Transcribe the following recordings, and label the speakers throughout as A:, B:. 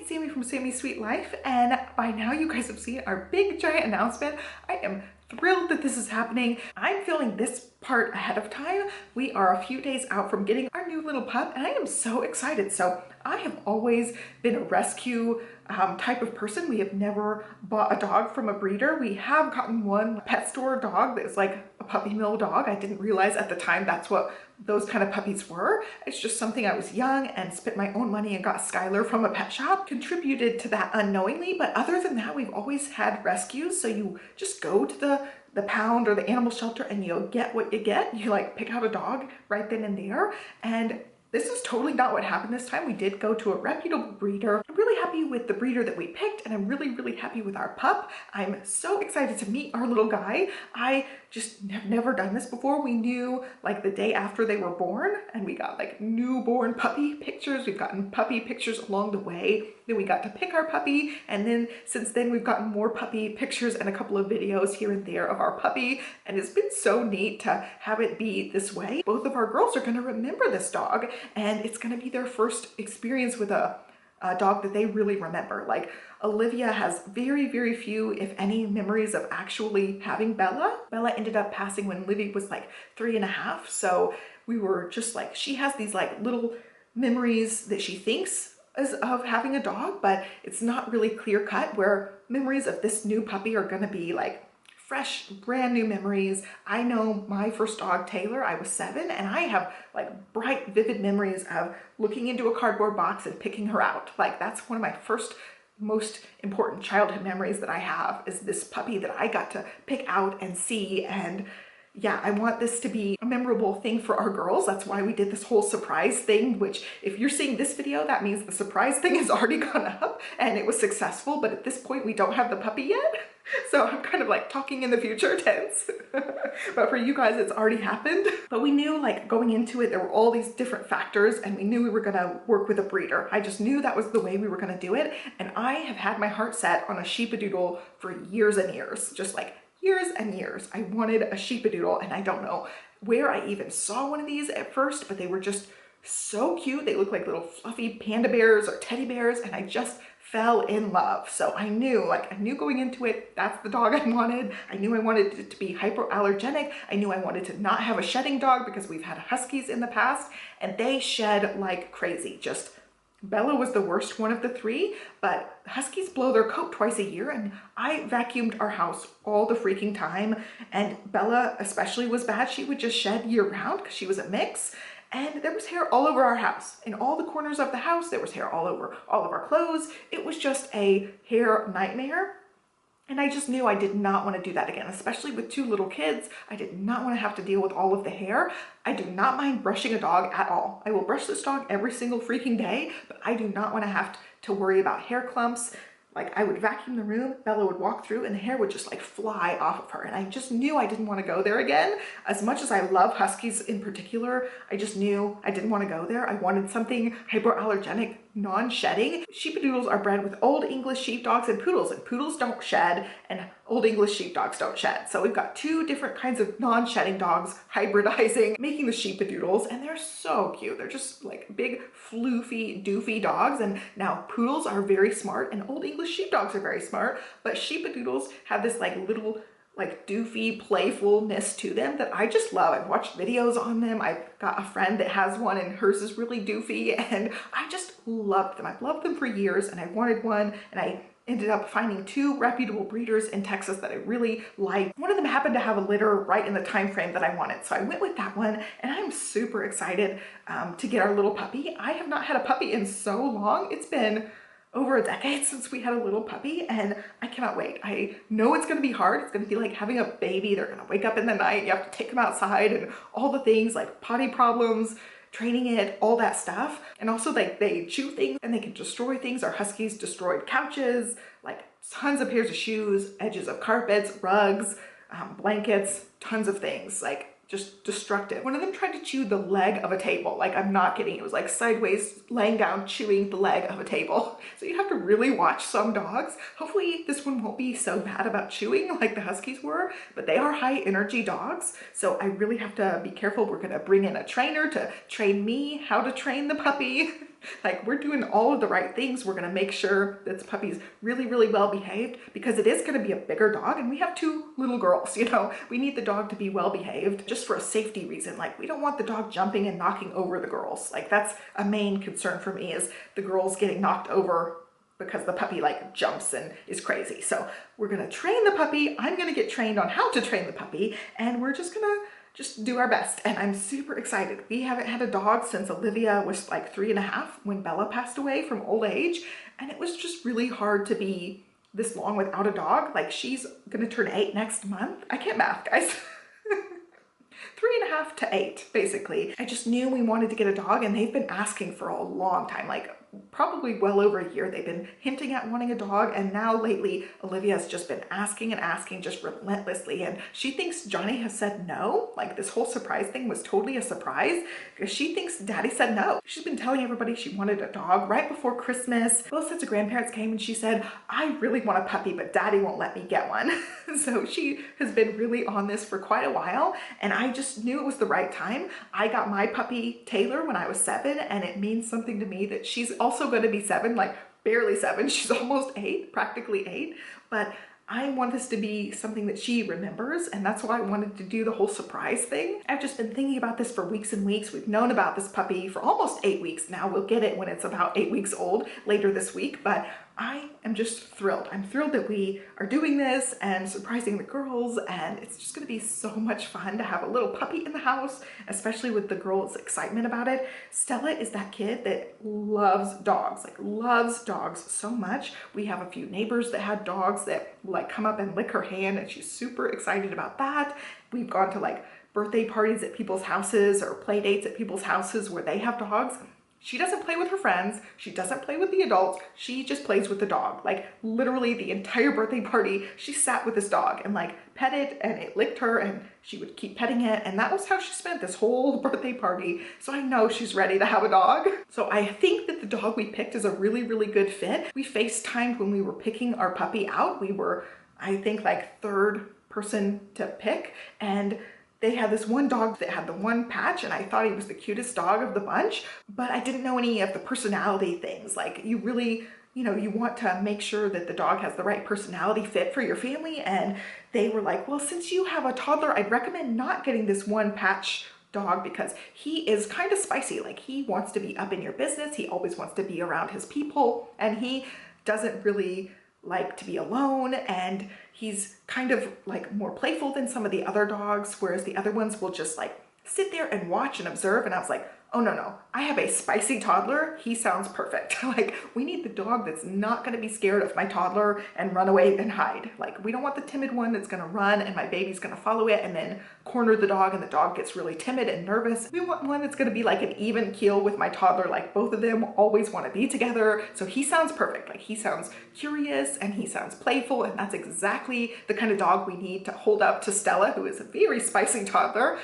A: it's Sami from Sami's Sweet Life, and by now you guys have seen our big giant announcement. I am thrilled that this is happening. I'm filming this part ahead of time. We are a few days out from getting our new little pup, and I am so excited. So I have always been a rescue type of person. We have never bought a dog from a breeder. We have gotten one pet store dog that is like a puppy mill dog. I didn't realize at the time that's what those kind of puppies were. It's just something I was young and spent my own money and got Skylar from a pet shop. Contributed to that unknowingly, but other than that, we've always had rescues. So you just go to the pound or the animal shelter and you'll get what you get. You like pick out a dog right then and there. And this is totally not what happened this time. We did go to a reputable breeder. I'm really happy with the breeder that we picked, and I'm really happy with our pup. I'm so excited to meet our little guy. I just have never done this before. We knew like the day after they were born, and we got like newborn puppy pictures. We've gotten puppy pictures along the way. Then we got to pick our puppy, and then since then we've gotten more puppy pictures and a couple of videos here and there of our puppy, and it's been so neat to have it be this way. Both of our girls are going to remember this dog, and it's going to be their first experience with a dog that they really remember. Like Olivia has very few, if any, memories of actually having Bella. Bella ended up passing when Olivia was like 3.5, so we were just like, she has these like little memories that she thinks is of having a dog, but it's not really clear cut, where memories of this new puppy are gonna be like fresh, brand new memories. I know my first dog, Taylor, I was 7, and I have like bright, vivid memories of looking into a cardboard box and picking her out. Like that's one of my first, most important childhood memories that I have, is this puppy that I got to pick out and see. And yeah, I want this to be a memorable thing for our girls. That's why we did this whole surprise thing, which if you're seeing this video, that means the surprise thing has already gone up and it was successful. But at this point, we don't have the puppy yet. So I'm kind of like talking in the future tense. But for you guys, it's already happened. But we knew like going into it, there were all these different factors, and we knew we were gonna work with a breeder. I just knew that was the way we were gonna do it. And I have had my heart set on a Sheepadoodle for years and years, just like years and years. I wanted a Sheepadoodle, and I don't know where I even saw one of these at first, but they were just so cute. They look like little fluffy panda bears or teddy bears, and I just fell in love. So I knew going into it, that's the dog I wanted. I knew I wanted it to be hypoallergenic. I knew I wanted to not have a shedding dog, because we've had huskies in the past and they shed like crazy. Just Bella was the worst one of the 3, but huskies blow their coat twice a year, and I vacuumed our house all the freaking time. And Bella especially was bad. She would just shed year round because she was a mix. And there was hair all over our house. In all the corners of the house, there was hair all over all of our clothes. It was just a hair nightmare. And I just knew I did not want to do that again, especially with 2 little kids. I did not want to have to deal with all of the hair. I do not mind brushing a dog at all. I will brush this dog every single freaking day, but I do not want to have to worry about hair clumps. Like I would vacuum the room, Bella would walk through, and the hair would just like fly off of her. And I just knew I didn't want to go there again. As much as I love huskies in particular, I just knew I didn't want to go there. I wanted something hypoallergenic, non-shedding. Sheepadoodles are bred with Old English sheepdogs and poodles don't shed, and Old English sheepdogs don't shed. So we've got 2 different kinds of non-shedding dogs hybridizing, making the Sheepadoodles, and they're so cute. They're just like big, floofy, doofy dogs. And now poodles are very smart, and Old English sheepdogs are very smart, but Sheepadoodles have this like little like doofy playfulness to them that I just love. I've watched videos on them. I've got a friend that has one, and hers is really doofy, and I just loved them. I've loved them for years, and I wanted one, and I ended up finding 2 reputable breeders in Texas that I really liked. One of them happened to have a litter right in the time frame that I wanted, so I went with that one, and I'm super excited to get our little puppy. I have not had a puppy in so long. It's been over a decade since we had a little puppy, and I cannot wait. I know it's gonna be hard. It's gonna be like having a baby. They're gonna wake up in the night, you have to take them outside, and all the things like potty problems, training it, all that stuff. And also like they chew things and they can destroy things. Our huskies destroyed couches, like tons of pairs of shoes, edges of carpets, rugs, blankets, tons of things. Like just destructive. One of them tried to chew the leg of a table. Like I'm not kidding. It was like sideways laying down, chewing the leg of a table. So you have to really watch some dogs. Hopefully this one won't be so bad about chewing like the huskies were, but they are high energy dogs. So I really have to be careful. We're gonna bring in a trainer to train me how to train the puppy. Like, we're doing all of the right things. We're gonna make sure that this puppy's really, really well behaved because it is gonna be a bigger dog and we have two little girls, you know? We need the dog to be well behaved just for a safety reason. Like, we don't want the dog jumping and knocking over the girls. Like, that's a main concern for me, is the girls getting knocked over because the puppy like jumps and is crazy. So we're gonna train the puppy. I'm gonna get trained on how to train the puppy, and we're just gonna do our best. And I'm super excited. We haven't had a dog since Olivia was like 3.5 when Bella passed away from old age. And it was just really hard to be this long without a dog. Like, she's gonna turn 8 next month. I can't math, guys. 3.5 to 8, basically. I just knew we wanted to get a dog, and they've been asking for a long time, like probably well over a year. They've been hinting at wanting a dog, and now lately Olivia's just been asking and asking just relentlessly, and she thinks Johnny has said no. Like, this whole surprise thing was totally a surprise because she thinks Daddy said no. She's been telling everybody she wanted a dog right before Christmas. Both sets of grandparents came and she said, I really want a puppy, but Daddy won't let me get one. So she has been really on this for quite a while, and I just knew it was the right time. I got my puppy Taylor when I was 7, and it means something to me that she's also going to be 7, like barely 7. She's almost 8, practically 8. But I want this to be something that she remembers, and that's why I wanted to do the whole surprise thing. I've just been thinking about this for weeks and weeks. We've known about this puppy for almost 8 weeks now. We'll get it when it's about 8 weeks old later this week, but I am just thrilled. I'm thrilled that we are doing this and surprising the girls, and it's just gonna be so much fun to have a little puppy in the house, especially with the girls' excitement about it. Stella is that kid that loves dogs, like loves dogs so much. We have a few neighbors that had dogs that like come up and lick her hand, and she's super excited about that. We've gone to like birthday parties at people's houses or play dates at people's houses where they have dogs. She doesn't play with her friends. She doesn't play with the adults. She just plays with the dog. Like, literally the entire birthday party, she sat with this dog and like pet it, and it licked her, and she would keep petting it. And that was how she spent this whole birthday party. So I know she's ready to have a dog. So I think that the dog we picked is a really, really good fit. We FaceTimed when we were picking our puppy out. We were, I think, like third person to pick, and they had this one dog that had the one patch, and I thought he was the cutest dog of the bunch, but I didn't know any of the personality things. Like, you really, you know, you want to make sure that the dog has the right personality fit for your family. And they were like, well, since you have a toddler, I'd recommend not getting this one patch dog because he is kind of spicy. Like, he wants to be up in your business. He always wants to be around his people, and he doesn't really like to be alone, and he's kind of like more playful than some of the other dogs, whereas the other ones will just like sit there and watch and observe. And I was like, oh no, I have a spicy toddler. He sounds perfect. Like, we need the dog that's not going to be scared of my toddler and run away and hide. Like, we don't want the timid one that's going to run and my baby's going to follow it and then corner the dog and the dog gets really timid and nervous. We want one that's going to be like an even keel with my toddler. Like, both of them always want to be together. So he sounds perfect. Like, he sounds curious and he sounds playful, and that's exactly the kind of dog we need to hold up to Stella, who is a very spicy toddler.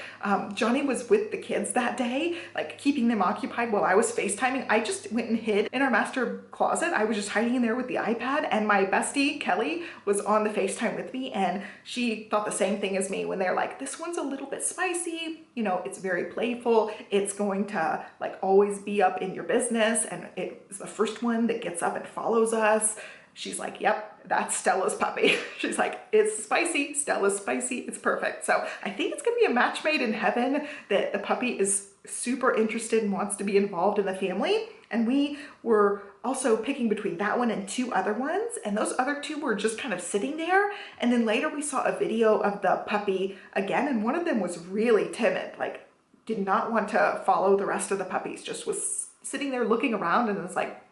A: Johnny was with the kids that day, like keeping them occupied while I was FaceTiming. I just went and hid in our master closet. I was just hiding in there with the iPad, and my bestie, Kelly, was on the FaceTime with me, and she thought the same thing as me when they're like, this one's a little bit spicy, you know, it's very playful, it's going to like always be up in your business, and it's the first one that gets up and follows us. She's like, yep, that's Stella's puppy. She's like, it's spicy, Stella's spicy, it's perfect. So I think it's gonna be a match made in heaven, that the puppy is super interested and wants to be involved in the family. And we were also picking between that one and 2 other ones, and those other 2 were just kind of sitting there. And then later we saw a video of the puppy again, and one of them was really timid, like did not want to follow the rest of the puppies, just was sitting there looking around, and was like,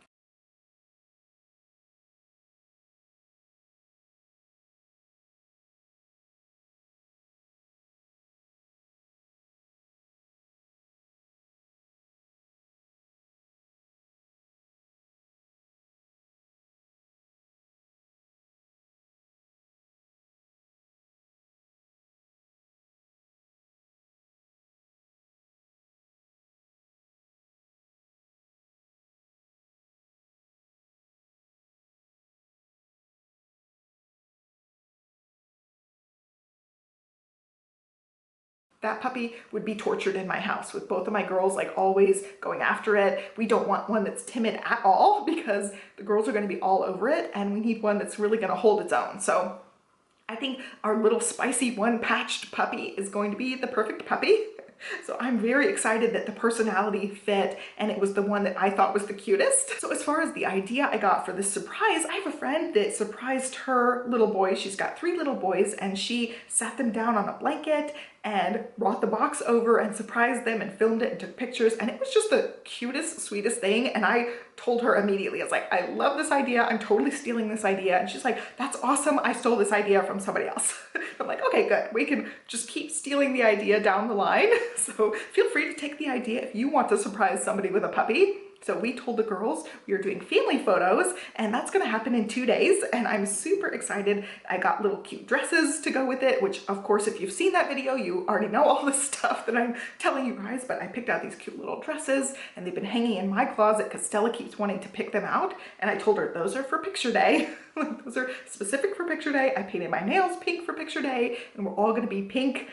A: that puppy would be tortured in my house with both of my girls like always going after it. We don't want one that's timid at all because the girls are going to be all over it, and we need one that's really going to hold its own. So I think our little spicy one patched puppy is going to be the perfect puppy. So I'm very excited that the personality fit and it was the one that I thought was the cutest. So as far as the idea I got for this surprise, I have a friend that surprised her little boys. She's got 3 little boys, and she sat them down on a blanket and brought the box over and surprised them and filmed it and took pictures, and it was just the cutest, sweetest thing. And I told her immediately, I was like, I love this idea, I'm totally stealing this idea. And she's like, that's awesome, I stole this idea from somebody else. I'm like, okay, good, we can just keep stealing the idea down the line. So feel free to take the idea if you want to surprise somebody with a puppy. So we told the girls we were doing family photos, and that's gonna happen in 2 days, and I'm super excited. I got little cute dresses to go with it, which of course, if you've seen that video, you already know all this stuff that I'm telling you guys, but I picked out these cute little dresses, and they've been hanging in my closet because Stella keeps wanting to pick them out, and I told her those are for picture day. Those are specific for picture day. I painted my nails pink for picture day, and we're all gonna be pink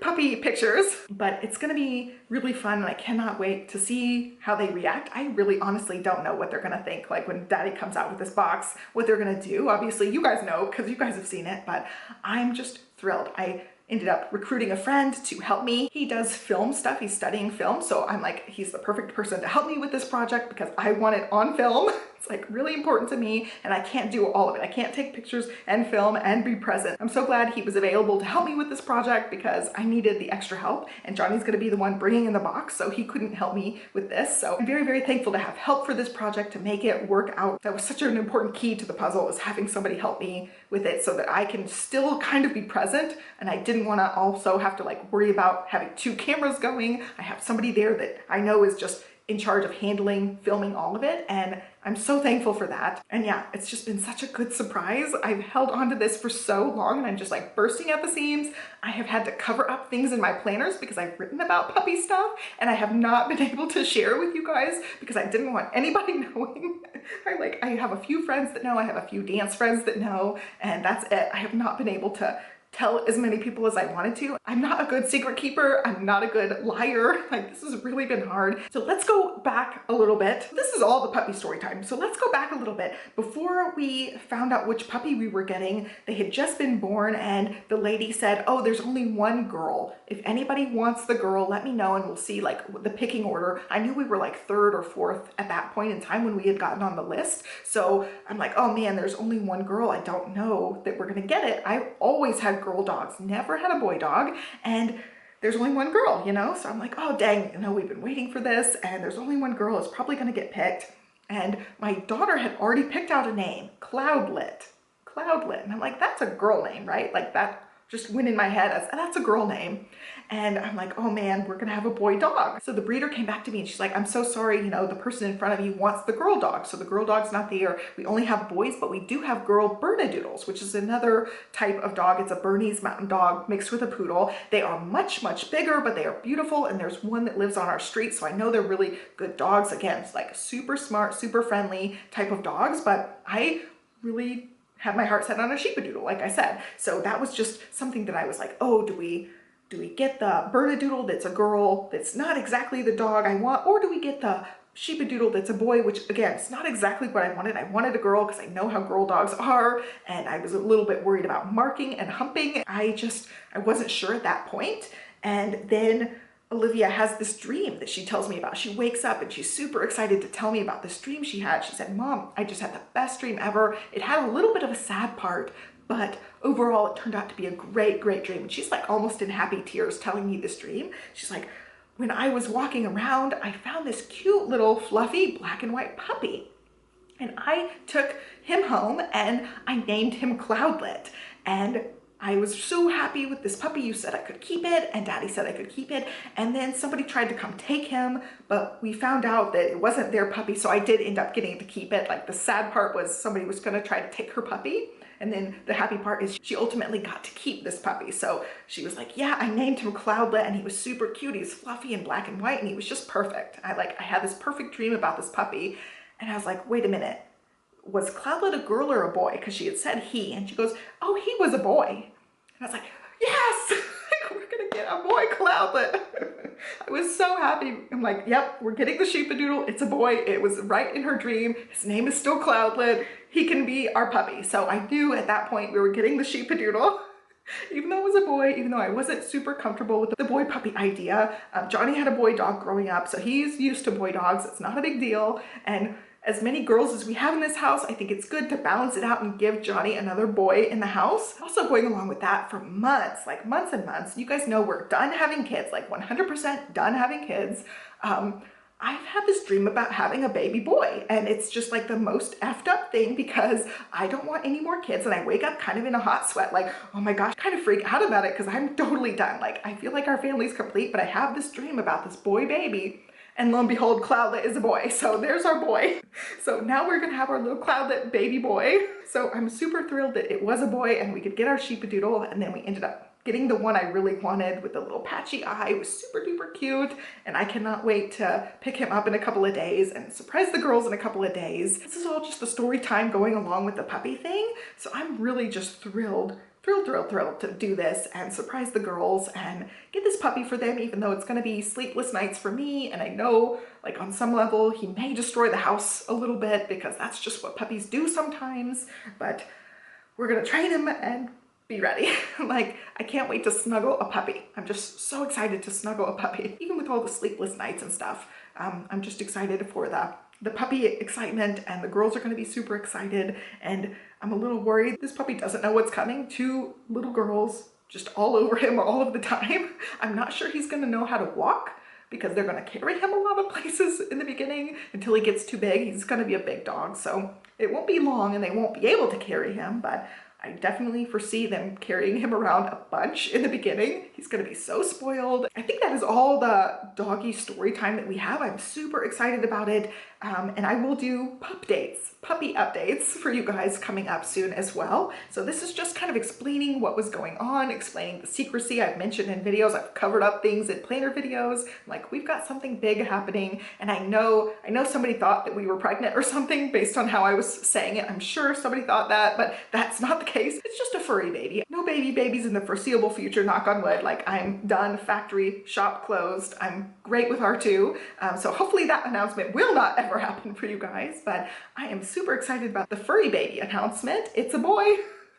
A: puppy pictures, but it's gonna be really fun, and I cannot wait to see how they react. I really honestly don't know what they're gonna think, like when Daddy comes out with this box, what they're gonna do. Obviously you guys know because you guys have seen it, but I'm just thrilled. I ended up recruiting a friend to help me. He does film stuff, he's studying film, so I'm like, he's the perfect person to help me with this project because I want it on film. It's like really important to me, and I can't do all of it. I can't take pictures and film and be present. I'm so glad he was available to help me with this project because I needed the extra help, and Johnny's gonna be the one bringing in the box, so he couldn't help me with this. So I'm very, very thankful to have help for this project to make it work out. That was such an important key to the puzzle, is having somebody help me with it so that I can still kind of be present, and I didn't wanna also have to like worry about having 2 cameras going. I have somebody there that I know is just in charge of handling, filming all of it, and I'm so thankful for that. And yeah, it's just been such a good surprise. I've held on to this for so long, and I'm just like bursting at the seams. I have had to cover up things in my planners because I've written about puppy stuff, and I have not been able to share with you guys because I didn't want anybody knowing. I have a few friends that know, I have a few dance friends that know, and that's it. I have not been able to tell as many people as I wanted to. I'm not a good secret keeper. I'm not a good liar. Like, this has really been hard. So let's go back a little bit. This is all the puppy story time. So let's go back a little bit. Before we found out which puppy we were getting, they had just been born, and the lady said, oh, there's only one girl. If anybody wants the girl, let me know and we'll see like the picking order. I knew we were like 3rd or 4th at that point in time when we had gotten on the list. So I'm like, oh man, there's only one girl. I don't know that we're gonna get it. I always had girl dogs, never had a boy dog, and there's only one girl, you know? So I'm like, oh dang, you know, we've been waiting for this, and there's only one girl, it's probably gonna get picked. And my daughter had already picked out a name, Cloudlet. And I'm like, that's a girl name, right? Like that just went in my head as, that's a girl name. And I'm like, oh man, we're gonna have a boy dog. So the breeder came back to me and she's like, I'm so sorry, you know, the person in front of you wants the girl dog. So the girl dog's not there. We only have boys, but we do have girl Bernedoodles, which is another type of dog. It's a Bernese mountain dog mixed with a poodle. They are much, much bigger, but they are beautiful. And there's one that lives on our street. So I know they're really good dogs. Again, it's like super smart, super friendly type of dogs, but I really had my heart set on a Sheepadoodle, like I said. So that was just something that I was like, oh, do we get the Bernedoodle that's a girl that's not exactly the dog I want, or do we get the Sheepadoodle that's a boy, which again, it's not exactly what I wanted. I wanted a girl because I know how girl dogs are, and I was a little bit worried about marking and humping. I wasn't sure at that point. And then Olivia has this dream that she tells me about. She wakes up and she's super excited to tell me about this dream she had. She said, Mom, I just had the best dream ever. It had a little bit of a sad part, but overall it turned out to be a great, great dream. And she's like almost in happy tears telling me this dream. She's like, when I was walking around, I found this cute little fluffy black and white puppy. And I took him home and I named him Cloudlet. And I was so happy with this puppy. You said I could keep it, and Daddy said I could keep it. And then somebody tried to come take him, but we found out that it wasn't their puppy, so I did end up getting to keep it. Like, the sad part was somebody was gonna try to take her puppy. And then the happy part is she ultimately got to keep this puppy. So she was like, yeah, I named him Cloudlet, and he was super cute. He's fluffy and black and white, and he was just perfect. I had this perfect dream about this puppy. And I was like, wait a minute, was Cloudlet a girl or a boy? Because she had said he, and she goes, oh, he was a boy. And I was like, yes, we're gonna a boy Cloudlet. I was so happy. I'm like, yep, we're getting the Sheepadoodle. It's a boy. It was right in her dream. His name is still Cloudlet. He can be our puppy. So I knew at that point we were getting the Sheepadoodle. Even though it was a boy, even though I wasn't super comfortable with the boy puppy idea. Johnny had a boy dog growing up, so he's used to boy dogs. It's not a big deal. And as many girls as we have in this house, I think it's good to balance it out and give Johnny another boy in the house. Also going along with that for months, like months and months. You guys know we're done having kids, like 100% done having kids. I've had this dream about having a baby boy, and it's just like the most effed up thing because I don't want any more kids, and I wake up kind of in a hot sweat like, oh my gosh, kind of freak out about it because I'm totally done. Like, I feel like our family's complete, but I have this dream about this boy baby. And lo and behold, Cloudlet is a boy. So there's our boy. So now we're gonna have our little Cloudlet baby boy. So I'm super thrilled that it was a boy and we could get our Sheepadoodle, and then we ended up getting the one I really wanted with the little patchy eye. It was super duper cute, and I cannot wait to pick him up in a couple of days and surprise the girls in a couple of days. This is all just the story time going along with the puppy thing. So I'm really just thrilled to do this and surprise the girls and get this puppy for them, even though it's going to be sleepless nights for me. And I know, like, on some level he may destroy the house a little bit because that's just what puppies do sometimes, but we're gonna train him and be ready. Like, I can't wait to snuggle a puppy. I'm just so excited to snuggle a puppy, even with all the sleepless nights and stuff. I'm just excited for the puppy excitement, and the girls are going to be super excited, and I'm a little worried this puppy doesn't know what's coming. 2 little girls just all over him all of the time. I'm not sure he's going to know how to walk because they're going to carry him a lot of places in the beginning until he gets too big. He's going to be a big dog, so it won't be long and they won't be able to carry him, but I definitely foresee them carrying him around a bunch in the beginning. He's gonna be so spoiled. I think that is all the doggy story time that we have. I'm super excited about it. And I will do puppy updates for you guys coming up soon as well. So this is just kind of explaining what was going on, explaining the secrecy I've mentioned in videos. I've covered up things in planner videos. Like, we've got something big happening, and I know somebody thought that we were pregnant or something based on how I was saying it. I'm sure somebody thought that, but that's not the case. It's just a furry baby. No babies in the foreseeable future, knock on wood. Like, I'm done, factory, shop closed. I'm great with R2. So hopefully that announcement will not ever happen for you guys, but I am super excited about the furry baby announcement. It's a boy.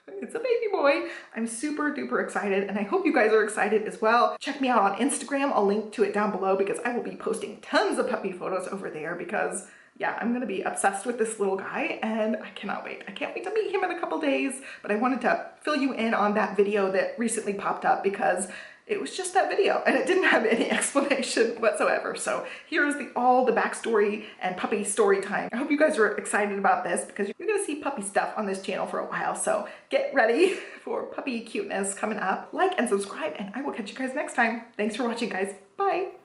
A: It's a baby boy. I'm super duper excited, and I hope you guys are excited as well. Check me out on Instagram. I'll link to it down below because I will be posting tons of puppy photos over there because, yeah, I'm gonna be obsessed with this little guy, and I cannot wait. I can't wait to meet him in a couple days, but I wanted to fill you in on that video that recently popped up because it was just that video and it didn't have any explanation whatsoever. So here's all the backstory and puppy story time. I hope you guys are excited about this because you're gonna see puppy stuff on this channel for a while. So get ready for puppy cuteness coming up. Like and subscribe, and I will catch you guys next time. Thanks for watching, guys. Bye.